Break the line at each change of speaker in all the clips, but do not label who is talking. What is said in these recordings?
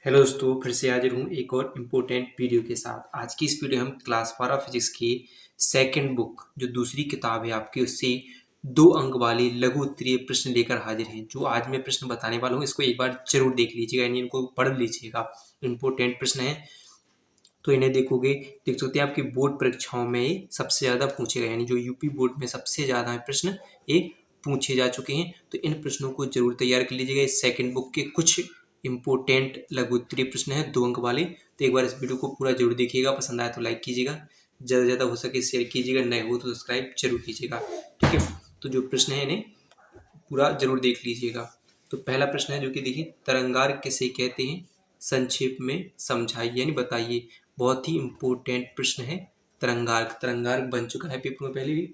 Hello दोस्तों, फिर से हाजिर हूँ एक और इम्पोर्टेंट वीडियो के साथ। आज की इस वीडियो में हम क्लास 12 फिजिक्स की सेकंड बुक जो दूसरी किताब है आपकी, उससे 2 अंक वाले लघु उत्तरीय प्रश्न लेकर हाजिर हैं। जो आज मैं प्रश्न बताने वाला हूँ इसको एक बार जरूर देख लीजिएगा, यानी इनको पढ़ लीजिएगा। इम्पोर्टेंट प्रश्न है तो इन्हें देखोगे, देख सकते हैं आपकी बोर्ड परीक्षाओं में ये सबसे ज़्यादा पूछे गए, यानी जो यूपी बोर्ड में सबसे ज़्यादा प्रश्न ये पूछे जा चुके हैं। तो इन प्रश्नों को जरूर तैयार कर लीजिएगा। इस सेकंड बुक के कुछ इंपॉर्टेंट लघु उत्तरीय प्रश्न हैं 2 अंक वाले। तो एक बार इस वीडियो को पूरा जरूर देखिएगा, पसंद आए तो लाइक कीजिएगा, ज़्यादा से ज़्यादा हो सके शेयर कीजिएगा, नए हो तो सब्सक्राइब जरूर कीजिएगा। ठीक है, तो जो प्रश्न है इन्हें पूरा जरूर देख लीजिएगा। तो पहला प्रश्न है जो कि देखिए, तरंगार्क किसे कहते हैं, संक्षेप में समझाइए यानी बताइए। बहुत ही इंपॉर्टेंट प्रश्न है। तरंगार्क तरंगार्क बन चुका है पेपर में पहले भी।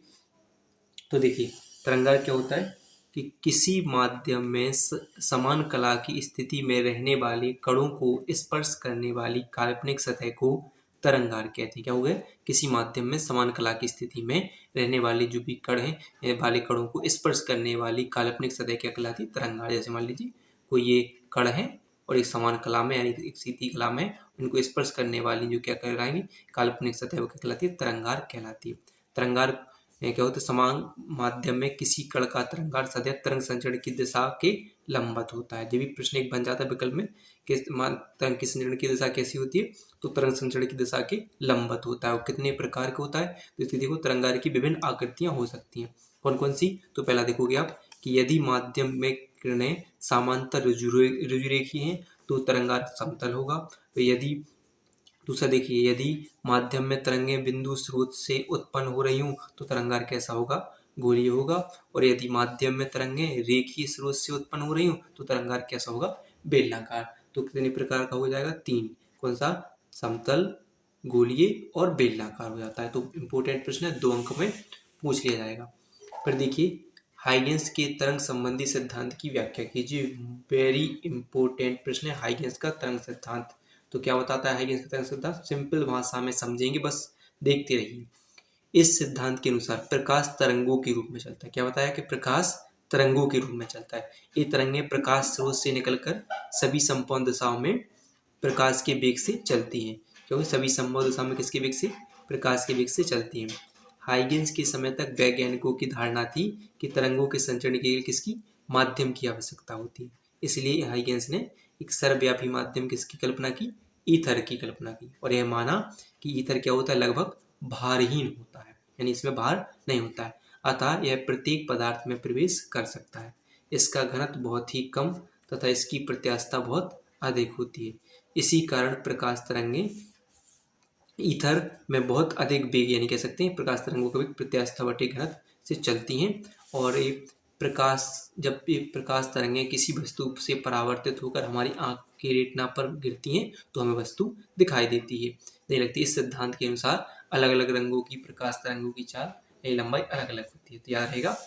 तो देखिए, तरंगार्क क्या होता है कि किसी माध्यम में समान कला की स्थिति में रहने वाले कणों को स्पर्श करने वाली काल्पनिक सतह को तरंगार्क कहते हैं। क्या हो गया, किसी माध्यम में समान कला की स्थिति में रहने वाले जो भी कण हैं वाले कणों को स्पर्श करने वाली काल्पनिक सतह क्या कहलाती है, तरंगार्क। जैसे मान लीजिए कोई ये कण है और एक समान कला में यानी एक सीधी कला में उनको स्पर्श करने वाली जो क्या कहलाएंगी काल्पनिक सतह, वो क्या कहलाती है, तरंगार्क कहलाती है। तरंगार्क क्या होता है, समान माध्यम में किसी कण का तरंगार्क सतह तरंग संचरण की दिशा के लंबवत होता है। जब भी प्रश्न एक बन जाता है विकल्प में कि तरंग की संचरण की दिशा कैसी होती है, तो तरंग संचरण की दिशा के लंबवत होता है। और कितने प्रकार का होता है, तो इसलिए देखो तरंगार्क की विभिन्न आकृतियां हो सकती हैं। कौन कौन सी, तो पहला देखोगे आप कि यदि माध्यम में किरणें समांतर रुजुरेखी हैं तो तरंगार्क समतल होगा। तो यदि दूसरा देखिए, यदि माध्यम में तरंगें बिंदु स्रोत से उत्पन्न हो रही हूं तो तरंगार्क कैसा होगा, गोलीय होगा। और यदि माध्यम में तरंगें रेखीय स्रोत से उत्पन्न हो रही हूं तो तरंगार्क कैसा होगा, बेलनाकार। तो कितने प्रकार का हो जाएगा, 3। कौन सा, समतल, गोलीय और बेलनाकार हो जाता है। तो इंपॉर्टेंट प्रश्न है, 2 अंक में पूछ लिया जाएगा। पर देखिए, हाइगेंस के तरंग संबंधी सिद्धांत की व्याख्या कीजिए। वेरी इंपॉर्टेंट प्रश्न है हाइगेंस का तरंग सिद्धांत। तो क्या बताता है हाइगेंस का तरंग सिद्धांत, सिंपल भाषा में समझेंगे, बस देखते रहिए। इस सिद्धांत के अनुसार प्रकाश तरंगों के रूप में चलता है। क्या बताया कि प्रकाश तरंगों के रूप में चलता है। ये तरंगें प्रकाश स्रोत से निकलकर सभी समकोण दिशाओं में प्रकाश के वेग से चलती हैं। क्योंकि सभी संभव दिशा में किसके वेग से, प्रकाश के वेग से चलती हैं। हाइगेंस के समय तक वैज्ञानिकों की धारणा थी कि तरंगों के संचरण के लिए किसकी, माध्यम की आवश्यकता होती है। इसलिए हाइगेंस ने एक सर्वव्यापी माध्यम किसकी कल्पना की, ईथर की कल्पना की। और यह माना कि ईथर क्या होता है, लगभग भारहीन होता है, यानी इसमें भार नहीं होता है। अतः यह प्रत्येक पदार्थ में प्रवेश कर सकता है। इसका घनत्व बहुत ही कम तथा इसकी प्रत्यास्थता बहुत अधिक होती है। इसी कारण प्रकाश तरंगें ईथर में बहुत अधिक वेग, यानी कह सकते हैं प्रकाश तरंगों का वेग प्रत्यास्था बटे घनत्व से चलती हैं। और ये प्रकाश, जब ये प्रकाश तरंगें किसी वस्तु से परावर्तित होकर हमारी आंख के रेटिना पर गिरती हैं तो हमें वस्तु दिखाई देती है, नहीं लगती। इस सिद्धांत के अनुसार अलग अलग रंगों की प्रकाश तरंगों की चाल या लंबाई अलग अलग होती है। तो याद रहेगा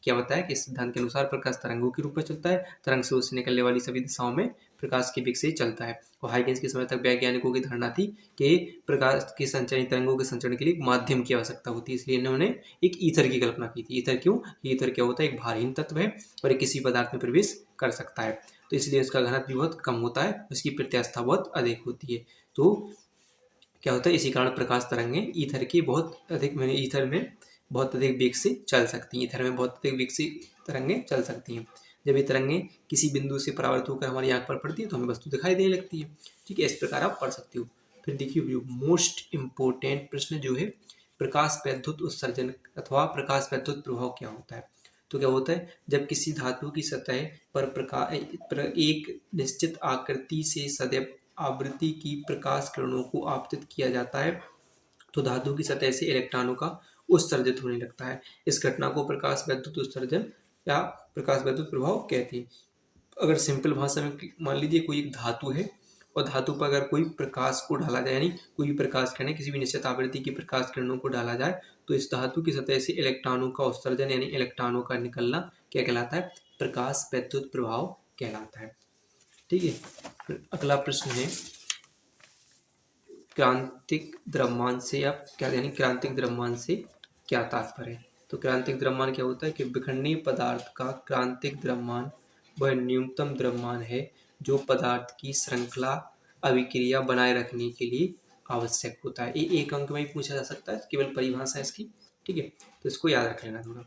क्या बताया कि इस सिद्धांत के अनुसार प्रकाश तरंगों के रूप में चलता है, तरंग स्रोत से निकलने वाली सभी दिशाओं में प्रकाश के वेग से चलता है। और हाइगेंस के समय तक वैज्ञानिकों की धारणा थी कि प्रकाश के संचरण, तरंगों के संचरण के लिए माध्यम की आवश्यकता होती है। इसलिए इन्होंने एक ईथर की कल्पना की थी। ईथर क्यों, ईथर क्या होता है, एक भारहीन तत्व है और किसी पदार्थ में प्रवेश कर सकता है, तो इसलिए उसका घनत्व भी बहुत कम होता है, उसकी प्रत्यास्थता बहुत अधिक होती है। तो क्या होता है, इसी कारण प्रकाश तरंगें ईथर की बहुत अधिक, ईथर में बहुत अधिक वेग से चल सकती हैं। ईथर में बहुत अधिक वेग से तरंगें चल सकती हैं। जब ये तरंगें किसी बिंदु से परावर्तित होकर हमारी आंख पर पड़ती है तो हमें वस्तु दिखाई देने लगती है। ठीक है, इस प्रकार आप पढ़ सकते हो। फिर देखिए, जो मोस्ट इंपॉर्टेंट प्रश्न जो है, प्रकाश वैद्युत उत्सर्जन अथवा प्रकाश वैद्युत प्रभाव क्या होता है। तो क्या होता है, जब किसी धातु की सतह पर एक निश्चित आकृति से सदैव आवृत्ति की प्रकाश किरणों को आपतित किया जाता है तो धातु की सतह से इलेक्ट्रॉनों का उत्सर्जित होने लगता है। इस घटना को प्रकाश वैद्युत उत्सर्जन या प्रकाश वैद्युत प्रभाव कहते हैं। अगर सिंपल भाषा में मान लीजिए कोई एक धातु है और धातु पर अगर कोई प्रकाश को डाला जाए, यानी कोई भी प्रकाश किरण, किसी भी निश्चित आवृत्ति की प्रकाश किरणों को डाला जाए तो इस धातु की सतह से इलेक्ट्रॉनों का उत्सर्जन यानी इलेक्ट्रॉनों का निकलना क्या कहलाता है, प्रकाश वैद्युत प्रभाव कहलाता है। ठीक है, फिर अगला प्रश्न है, क्रांतिक द्रव्यमान से आप क्या, यानी क्रांतिक द्रव्यमान से क्या तात्पर्य है। तो क्रांतिक द्रव्यमान क्या होता है कि विखंडनीय पदार्थ का क्रांतिक द्रव्यमान वह न्यूनतम द्रव्यमान है जो पदार्थ की श्रृंखला अभिक्रिया बनाए रखने के लिए आवश्यक होता है। ये एक अंक में ही पूछा जा सकता है, केवल परिभाषा है इसकी। ठीक है, तो इसको याद रख लेना थोड़ा।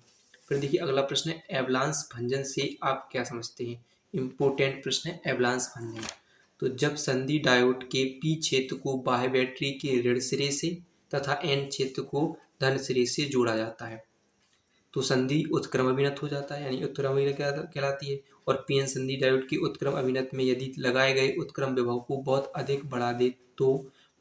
फिर देखिए अगला प्रश्न है, एवलांस भंजन से आप क्या समझते हैं? इम्पोर्टेंट प्रश्न है एवलांस भंजन। तो जब संधि डायोड के पी क्षेत्र को बाह्य बैटरी के ऋण सिरे से तथा एन क्षेत्र को धन सिरे से जोड़ा जाता है तो संधि उत्क्रम अभिनत हो जाता है, यानी उत्क्रम अभिनत कहलाती है। और पीएन संधि डायोड की उत्क्रम अभिनत में यदि लगाए गए उत्क्रम विभव को बहुत अधिक बढ़ा दे तो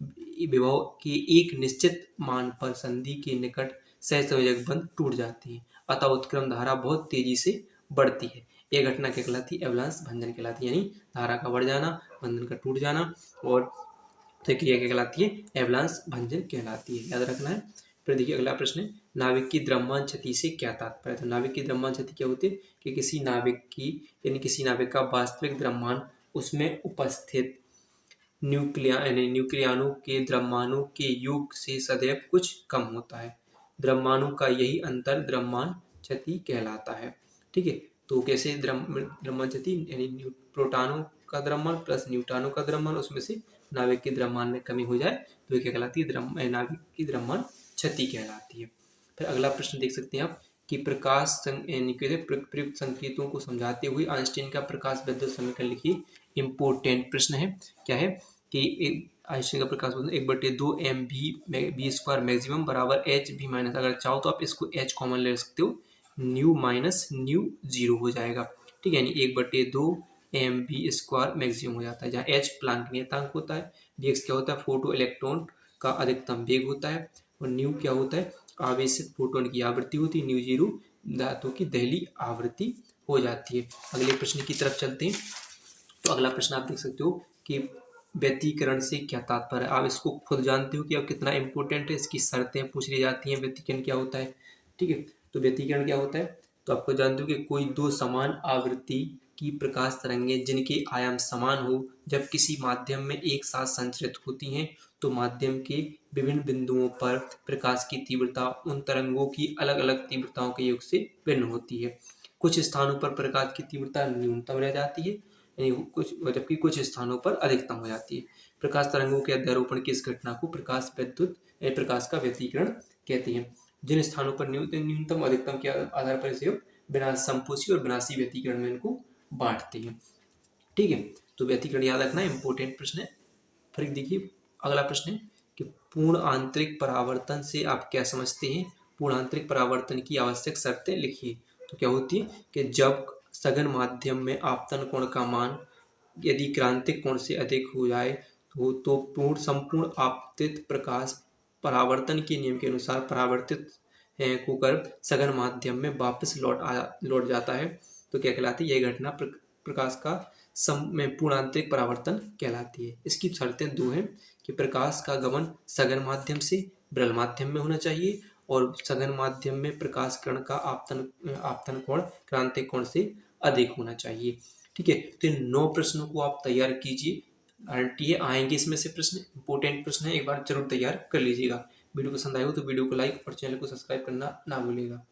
विभव के एक निश्चित मान पर संधि के निकट सहसंयोजक बंध टूट जाते हैं, अतः उत्क्रम धारा बहुत तेजी से बढ़ती है। यह घटना क्या कहलाती है? एवलांस भंजन कहलाती है, यानी धारा का बढ़ जाना, बंधन का टूट जाना, और तो क्रिया क्या कहलाती है? एवलांस भंजन कहलाती है, याद रखना है। फिर देखिए अगला प्रश्न है, नाविक की द्रव्यमान क्षति से क्या तात्पर्य? तो नाविक की द्रव्यमान क्षति क्या होती है कि किसी नाविक की यानी किसी नाविक का वास्तविक द्रव्यमान उसमें उपस्थित न्यूक्लियानों के द्रव्यमानों के योग से सदैव कुछ कम होता है। द्रव्यमानों का यही अंतर द्रव्यमान क्षति कहलाता है। ठीक है, तो कैसे द्रव्यमान क्षति, यानी प्रोटॉनों का द्रव्यमान प्लस न्यूट्रॉनों का द्रव्यमान, उसमें से नाविक के द्रव्यमान में कमी हो जाए तो ये क्या कहलाती है? नाविक की द्रव्यमान क्षति कहलाती है। फिर अगला प्रश्न देख सकते हैं आप कि प्रकाश प्रयुक्त संकेतों को समझाते हुए आइंस्टीन का प्रकाश विद्युत समीकरण लिखिए। इम्पोर्टेंट प्रश्न है, क्या है कि आइंस्टीन का प्रकाश विद्युत 1/2 mv² मैक्सिमम बराबर एच भी माइनस, अगर चाहो तो आप इसको एच कॉमन ले सकते हो, न्यू माइनस न्यू जीरो हो जाएगा। ठीक है, यानी 1/2 mv² मैक्सिमम हो जाता है, जहाँ एच प्लांक नियतांक होता है, dx क्या होता है? फोटो इलेक्ट्रॉन का अधिकतम वेग होता है, और न्यू क्या होता है? आवेशित फोटोन की आवृत्ति होती है, न्यू जीरो धातु की दहली आवृत्ति हो जाती है। अगले प्रश्न की तरफ चलते हैं। तो अगला प्रश्न आप देख सकते हो कि व्यतिकरण से क्या तात्पर्य है? आप इसको खुद जानते हो कि अब कितना इंपॉर्टेंट है, इसकी शर्तें पूछ ली जाती हैं। व्यतिकरण क्या होता है? ठीक है, तो व्यतिकरण क्या होता है? तो आपको जानते हो कि कोई दो समान आवृत्ति की प्रकाश तरंगें जिनके आयाम समान हो जब किसी माध्यम में एक साथ संचरित होती हैं तो माध्यम के विभिन्न बिंदुओं पर प्रकाश की तीव्रता उन तरंगों की अलग अलग तीव्रताओं के योग से भिन्न होती है। कुछ स्थानों पर प्रकाश की तीव्रता न्यूनतम रह जाती है, जबकि कुछ स्थानों पर अधिकतम हो जाती है। प्रकाश तरंगों के अध्यारोपण की इस घटना को प्रकाश का व्यतिकरण कहते हैं। जिन स्थानों पर न्यूनतम अधिकतम के आधार पर इसे विनाश संपोषी और विनाशी व्यतिकरण में इनको बांटते हैं। ठीक है, तो व्यतिकरण याद रखना इंपॉर्टेंट प्रश्न है। फिर देखिए अगला प्रश्न है कि पूर्ण आंतरिक परावर्तन से आप क्या समझते हैं? पूर्ण आंतरिक परावर्तन की आवश्यक शर्तें लिखिए। तो क्या होती है कि जब सघन माध्यम में आपतन कोण का मान यदि क्रांतिक कोण से अधिक हो जाए तो संपूर्ण आपतित प्रकाश परावर्तन के नियम के अनुसार परावर्तित होकर सघन माध्यम में वापस लौट जाता है। तो क्या कहलाती है? यह घटना प्रकाश का पूर्ण आंतरिक परावर्तन कहलाती है। इसकी शर्तें दो हैं कि प्रकाश का गमन सघन माध्यम से विरल माध्यम में होना चाहिए और सघन माध्यम में प्रकाश किरण का आपतन कोण क्रांतिक कोण से अधिक होना चाहिए। ठीक है, तो इन 9 प्रश्नों को आप तैयार कीजिए, गारंटी है आएंगे इसमें से प्रश्न, इंपॉर्टेंट प्रश्न है, एक बार जरूर तैयार कर लीजिएगा। वीडियो पसंद आए हो तो वीडियो को लाइक और चैनल को सब्सक्राइब करना ना भूलिएगा।